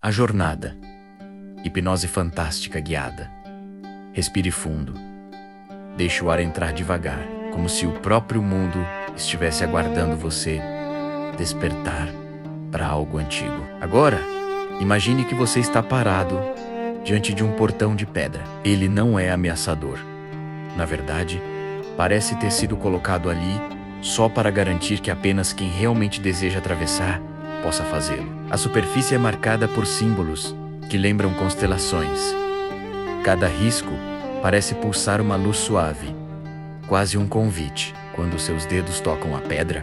A jornada. Hipnose fantástica guiada. Respire fundo. Deixe o ar entrar devagar, como se o próprio mundo estivesse aguardando você despertar para algo antigo. Agora, imagine que você está parado diante de um portão de pedra. Ele não é ameaçador. Na verdade, parece ter sido colocado ali só para garantir que apenas quem realmente deseja atravessar possa fazê-lo. A superfície é marcada por símbolos que lembram constelações. Cada risco parece pulsar uma luz suave, quase um convite. Quando seus dedos tocam a pedra,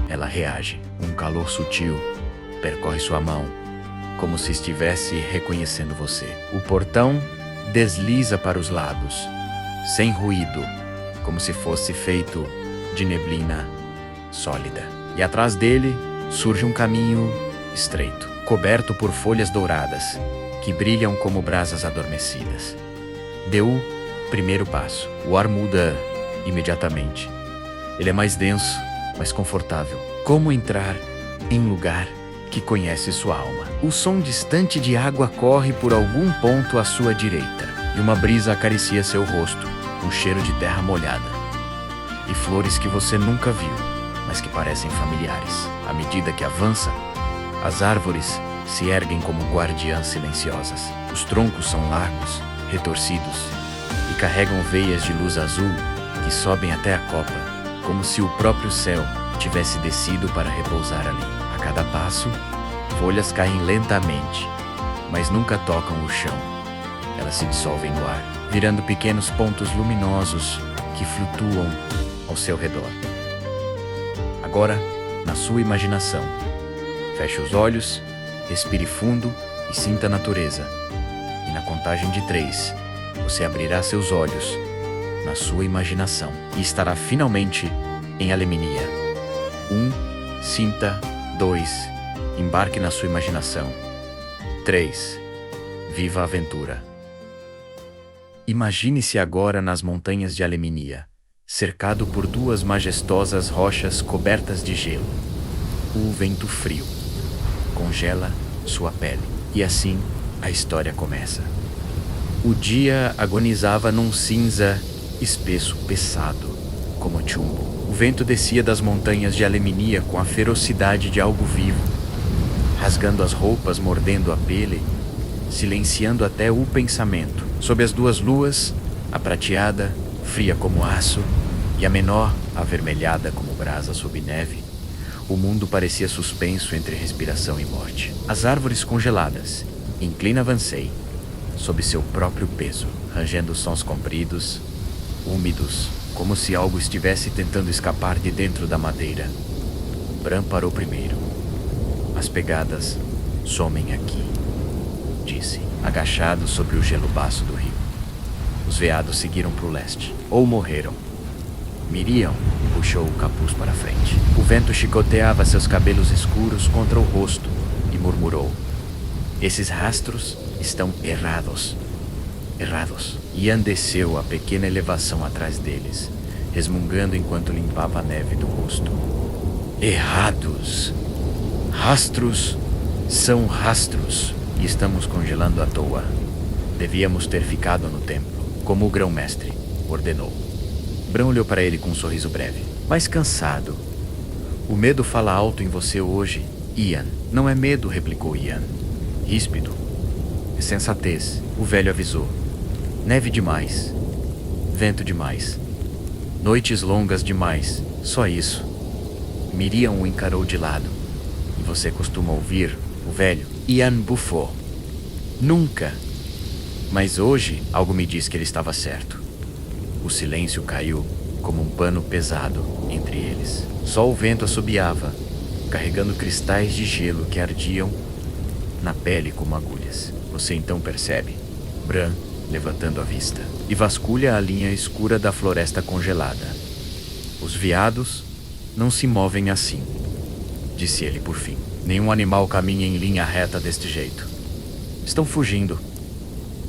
ela reage. Um calor sutil percorre sua mão, como se estivesse reconhecendo você. O portão desliza para os lados, sem ruído, como se fosse feito de neblina sólida. E atrás dele surge um caminho estreito, coberto por folhas douradas, que brilham como brasas adormecidas. Dê o primeiro passo. O ar muda imediatamente. Ele é mais denso, mais confortável. Como entrar em um lugar que conhece sua alma. O som distante de água corre por algum ponto à sua direita, e uma brisa acaricia seu rosto, um cheiro de terra molhada, e flores que você nunca viu, mas que parecem familiares. À medida que avança, as árvores se erguem como guardiãs silenciosas. Os troncos são largos, retorcidos, e carregam veias de luz azul que sobem até a copa, como se o próprio céu tivesse descido para repousar ali. A cada passo, folhas caem lentamente, mas nunca tocam o chão. Elas se dissolvem no ar, virando pequenos pontos luminosos que flutuam ao seu redor. Agora, na sua imaginação, feche os olhos, respire fundo e sinta a natureza. E na contagem de 3, você abrirá seus olhos na sua imaginação e estará finalmente em Alemania. 1, sinta. 2, embarque na sua imaginação. 3, viva a aventura. Imagine-se agora nas montanhas de Alemania, cercado por 2 majestosas rochas cobertas de gelo. O vento frio congela sua pele, e assim a história começa. O dia agonizava num cinza espesso, pesado, como chumbo. O vento descia das montanhas de Alemania com a ferocidade de algo vivo, rasgando as roupas, mordendo a pele, silenciando até o pensamento. Sob as 2 luas, a prateada, fria como aço, e a menor, avermelhada como brasa sob neve, o mundo parecia suspenso entre respiração e morte. As árvores congeladas, inclina avancei, sob seu próprio peso, rangendo sons compridos, úmidos, como se algo estivesse tentando escapar de dentro da madeira. Bran parou primeiro. As pegadas somem aqui, disse, agachado sobre o gelo baço do rio. Os veados seguiram para o leste, ou morreram. Miriam puxou o capuz para frente. O vento chicoteava seus cabelos escuros contra o rosto e murmurou: esses rastros estão errados. Errados. Ian desceu a pequena elevação atrás deles, resmungando enquanto limpava a neve do rosto. Errados. Rastros são rastros, e estamos congelando à toa. Devíamos ter ficado no templo, como o grão-mestre ordenou. Bran olhou para ele com um sorriso breve, mas cansado. O medo fala alto em você hoje, Ian. Não é medo, replicou Ian. Ríspido. É sensatez, o velho avisou. Neve demais. Vento demais. Noites longas demais. Só isso. Miriam o encarou de lado. E você costuma ouvir o velho? Ian bufou. Nunca. Mas hoje algo me diz que ele estava certo. O silêncio caiu como um pano pesado entre eles. Só o vento assobiava, carregando cristais de gelo que ardiam na pele como agulhas. Você então percebe, Bran, levantando a vista, e vasculha a linha escura da floresta congelada. Os veados não se movem assim, disse ele por fim. Nenhum animal caminha em linha reta deste jeito. Estão fugindo.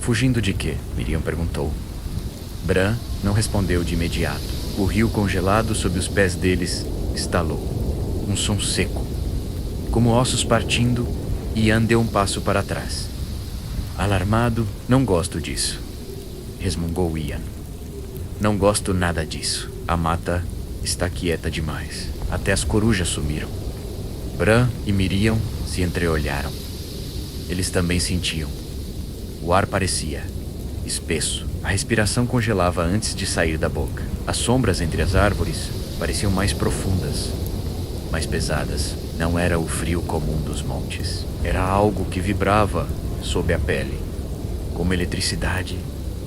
Fugindo de quê? Miriam perguntou. Bran não respondeu de imediato. O rio congelado sob os pés deles estalou. Um som seco, como ossos partindo, Ian deu um passo para trás. Alarmado, não gosto disso, resmungou Ian. Não gosto nada disso. A mata está quieta demais. Até as corujas sumiram. Bran e Miriam se entreolharam. Eles também sentiam. O ar parecia espesso. A respiração congelava antes de sair da boca. As sombras entre as árvores pareciam mais profundas, mais pesadas. Não era o frio comum dos montes. Era algo que vibrava sob a pele, como eletricidade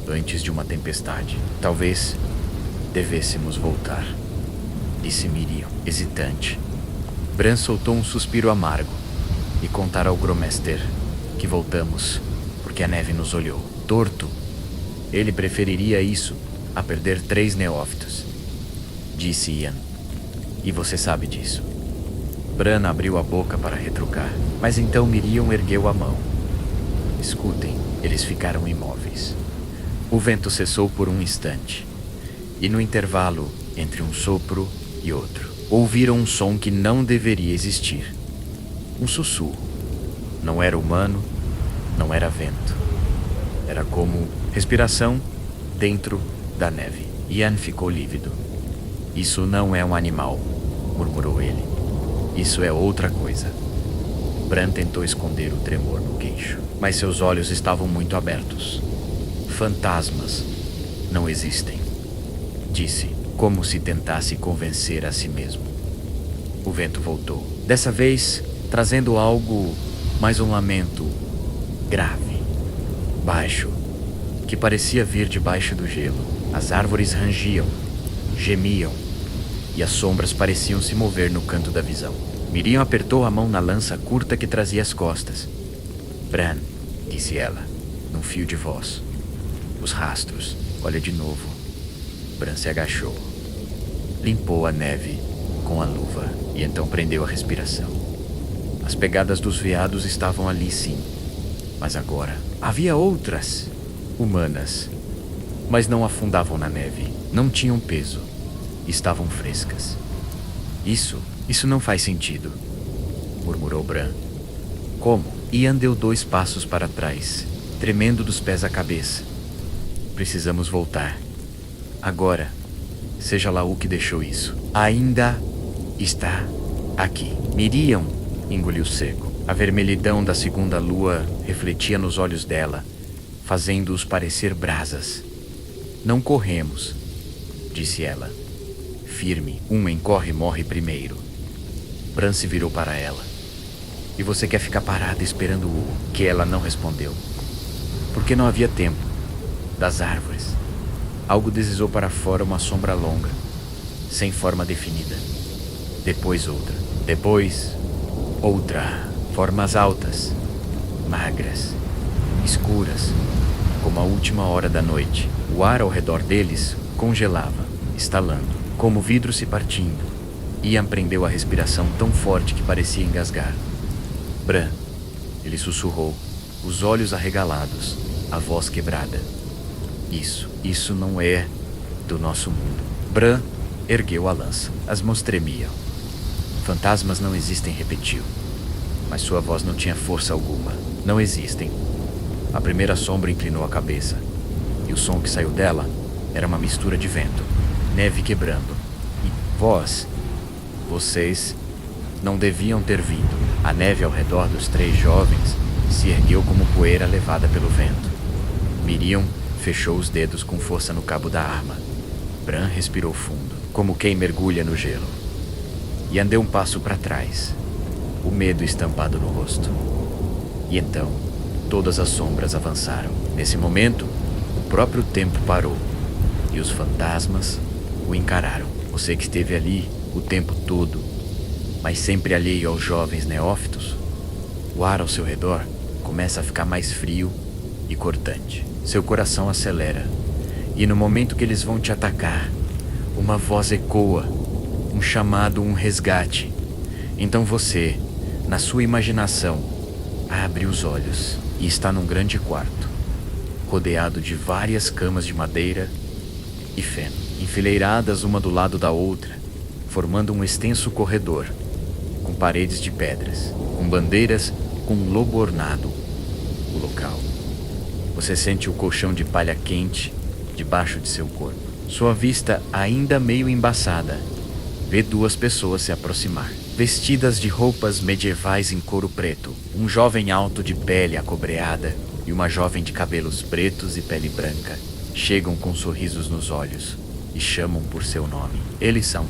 antes de uma tempestade. Talvez devêssemos voltar, disse Miriam, hesitante. Bran soltou um suspiro amargo e contar ao Gromester que voltamos porque a neve nos olhou. Torto. Ele preferiria isso a perder 3 neófitos, disse Ian. E você sabe disso. Bran abriu a boca para retrucar, mas então Miriam ergueu a mão. Escutem, eles ficaram imóveis. O vento cessou por um instante, e no intervalo entre um sopro e outro, ouviram um som que não deveria existir. Um sussurro. Não era humano, não era vento. Era como respiração dentro da neve. Ian ficou lívido. Isso não é um animal, murmurou ele. Isso é outra coisa. Bran tentou esconder o tremor no queixo, mas seus olhos estavam muito abertos. Fantasmas não existem, disse, como se tentasse convencer a si mesmo. O vento voltou, dessa vez trazendo algo mais um lamento grave, baixo, que parecia vir debaixo do gelo. As árvores rangiam, gemiam, e as sombras pareciam se mover no canto da visão. Miriam apertou a mão na lança curta que trazia às costas. Bran, disse ela, num fio de voz. Os rastros, olha de novo. Bran se agachou. Limpou a neve com a luva e então prendeu a respiração. As pegadas dos veados estavam ali sim, mas agora havia outras, humanas, mas não afundavam na neve, não tinham peso, estavam frescas. Isso não faz sentido, murmurou Bran. Como? Ian deu 2 passos para trás, tremendo dos pés à cabeça. Precisamos voltar. Agora, seja lá o que deixou isso. Ainda está aqui. Miriam engoliu seco. A vermelhidão da segunda lua refletia nos olhos dela, fazendo-os parecer brasas. Não corremos, disse ela. Firme, um encorre e morre primeiro. Bran se virou para ela. E você quer ficar parada esperando o que? Ela não respondeu. Porque não havia tempo. Das árvores, algo deslizou para fora, uma sombra longa, sem forma definida. Depois outra. Depois outra. Formas altas, magras, escuras, como a última hora da noite. O ar ao redor deles congelava, estalando, como vidro se partindo. Ian prendeu a respiração tão forte que parecia engasgar. Bran, ele sussurrou, os olhos arregalados, a voz quebrada. Isso não é do nosso mundo. Bran ergueu a lança. As mãos tremiam. Fantasmas não existem, repetiu. Mas sua voz não tinha força alguma. Não existem. A primeira sombra inclinou a cabeça. E o som que saiu dela era uma mistura de vento, neve quebrando. E voz. Vocês não deviam ter vindo. A neve ao redor dos 3 jovens se ergueu como poeira levada pelo vento. Miriam fechou os dedos com força no cabo da arma. Bran respirou fundo, como quem mergulha no gelo. E andou um passo para trás, o medo estampado no rosto. E então, todas as sombras avançaram. Nesse momento, o próprio tempo parou, e os fantasmas o encararam. Você que esteve ali o tempo todo, mas sempre alheio aos jovens neófitos, o ar ao seu redor começa a ficar mais frio e cortante. Seu coração acelera, e no momento que eles vão te atacar, uma voz ecoa, um chamado, um resgate. Então você, na sua imaginação, abre os olhos e está num grande quarto, rodeado de várias camas de madeira e feno, enfileiradas uma do lado da outra, formando um extenso corredor, com paredes de pedras, com bandeiras com um lobo ornado o local. Você sente o colchão de palha quente debaixo de seu corpo. Sua vista, ainda meio embaçada, vê duas pessoas se aproximar, vestidas de roupas medievais em couro preto. Um jovem alto de pele acobreada e uma jovem de cabelos pretos e pele branca chegam com sorrisos nos olhos e chamam por seu nome. Eles são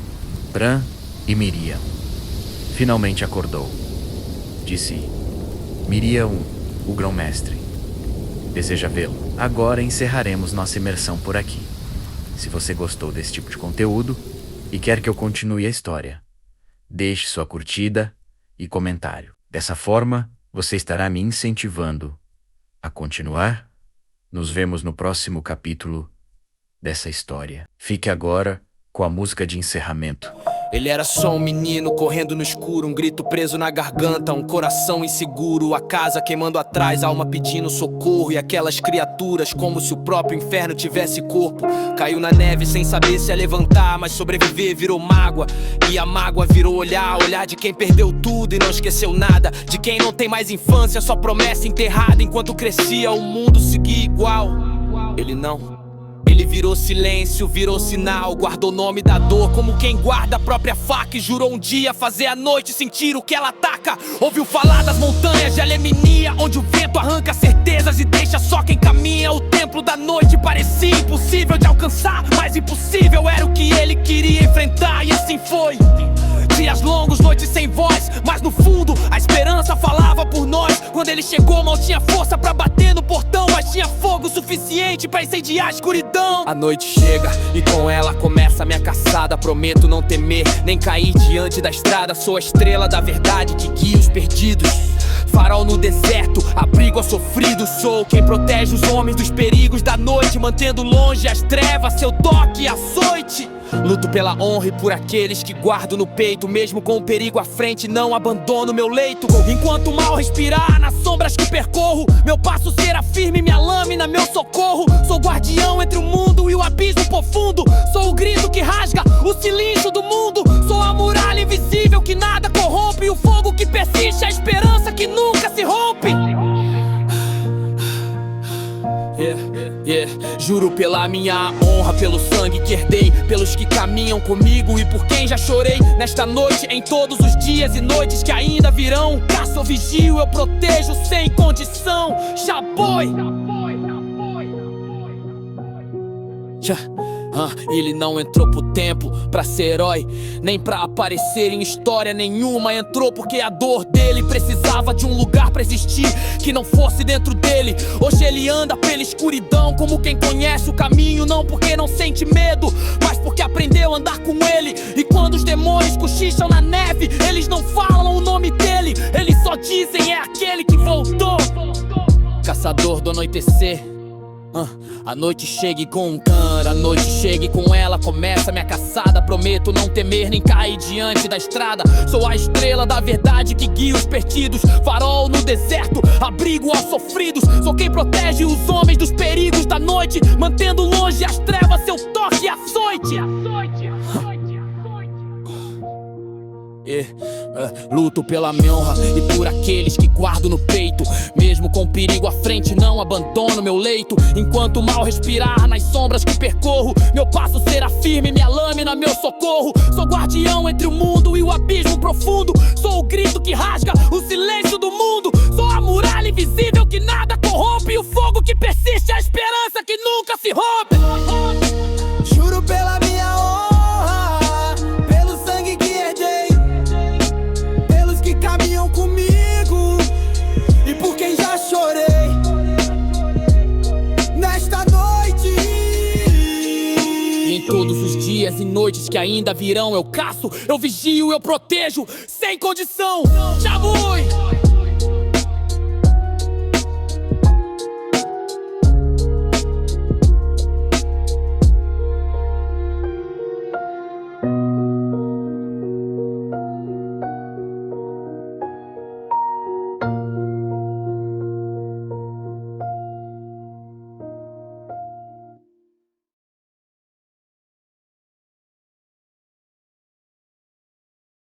Bran e Miriam. Finalmente acordou. Disse Miriam, o grão-mestre. Deseja vê-lo? Agora encerraremos nossa imersão por aqui. Se você gostou desse tipo de conteúdo e quer que eu continue a história, deixe sua curtida e comentário. Dessa forma, você estará me incentivando a continuar. Nos vemos no próximo capítulo dessa história. Fique agora com a música de encerramento. Ele era só um menino correndo no escuro, um grito preso na garganta, um coração inseguro, a casa queimando atrás, a alma pedindo socorro. E aquelas criaturas como se o próprio inferno tivesse corpo. Caiu na neve sem saber se ia levantar, mas sobreviver virou mágoa. E a mágoa virou olhar de quem perdeu tudo e não esqueceu nada, de quem não tem mais infância, só promessa enterrada. Enquanto crescia o mundo seguia igual. Ele não. Ele virou silêncio, virou sinal, guardou o nome da dor como quem guarda a própria faca. E jurou um dia fazer a noite sentir o que ela ataca. Ouviu falar das montanhas de Alemania, onde o vento arranca certezas e deixa só quem caminha. O templo da noite parecia impossível de alcançar, mas impossível era o que ele queria enfrentar. E assim foi. Dias longos, noites sem voz, mas no fundo a esperança falava por nós. Quando ele chegou mal tinha força pra bater no portão, mas tinha fogo suficiente pra incendiar a escuridão. A noite chega e com ela começa a minha caçada. Prometo não temer, nem cair diante da estrada. Sou a estrela da verdade que guia os perdidos, farol no deserto, abrigo aos sofridos. Sou quem protege os homens dos perigos da noite, mantendo longe as trevas, seu toque e açoite. Luto pela honra e por aqueles que guardo no peito. Mesmo com o perigo à frente, não abandono meu leito. Enquanto o mal respirar nas sombras que percorro, meu passo será firme, minha lâmina, meu socorro. Sou guardião entre o mundo e o abismo profundo. Sou o grito que rasga o silêncio do mundo. Sou a muralha invisível que nada corrompe, o fogo que persiste, a esperança que nunca se rompe. Juro pela minha honra, pelo sangue que herdei, pelos que caminham comigo e por quem já chorei. Nesta noite, em todos os dias e noites que ainda virão, caço ou vigio, eu protejo sem condição. Xaboi! Ele não entrou pro templo pra ser herói, nem pra aparecer em história nenhuma. Entrou porque a dor dele precisava de um lugar pra existir que não fosse dentro dele. Hoje ele anda pela escuridão como quem conhece o caminho, não porque não sente medo, mas porque aprendeu a andar com ele. E quando os demônios cochicham na neve, eles não falam o nome dele, eles só dizem é aquele que voltou. Caçador do anoitecer. A noite chega e com um canto, a noite chega e com ela começa minha caçada. Prometo não temer nem cair diante da estrada. Sou a estrela da verdade que guia os perdidos, farol no deserto, abrigo aos sofridos. Sou quem protege os homens dos perigos da noite, mantendo longe as trevas, seu toque e açoite. Luto pela minha honra e por aqueles que guardo no peito. Mesmo com perigo à frente, não abandono meu leito. Enquanto o mal respirar nas sombras que percorro, meu passo será firme, minha lâmina, meu socorro. Sou guardião entre o mundo e o abismo profundo. Sou o grito que rasga o silêncio do mundo. Sou a muralha invisível que nada corrompe, e o fogo que persiste, a esperança que nunca se rompe. Juro pela minha honra, pelo sangue que herdei, pelos que caminham comigo e por quem já chorei. Nesta noite e em todos os dias e noites que ainda virão, eu caço, eu vigio, eu protejo, sem condição. Tchau.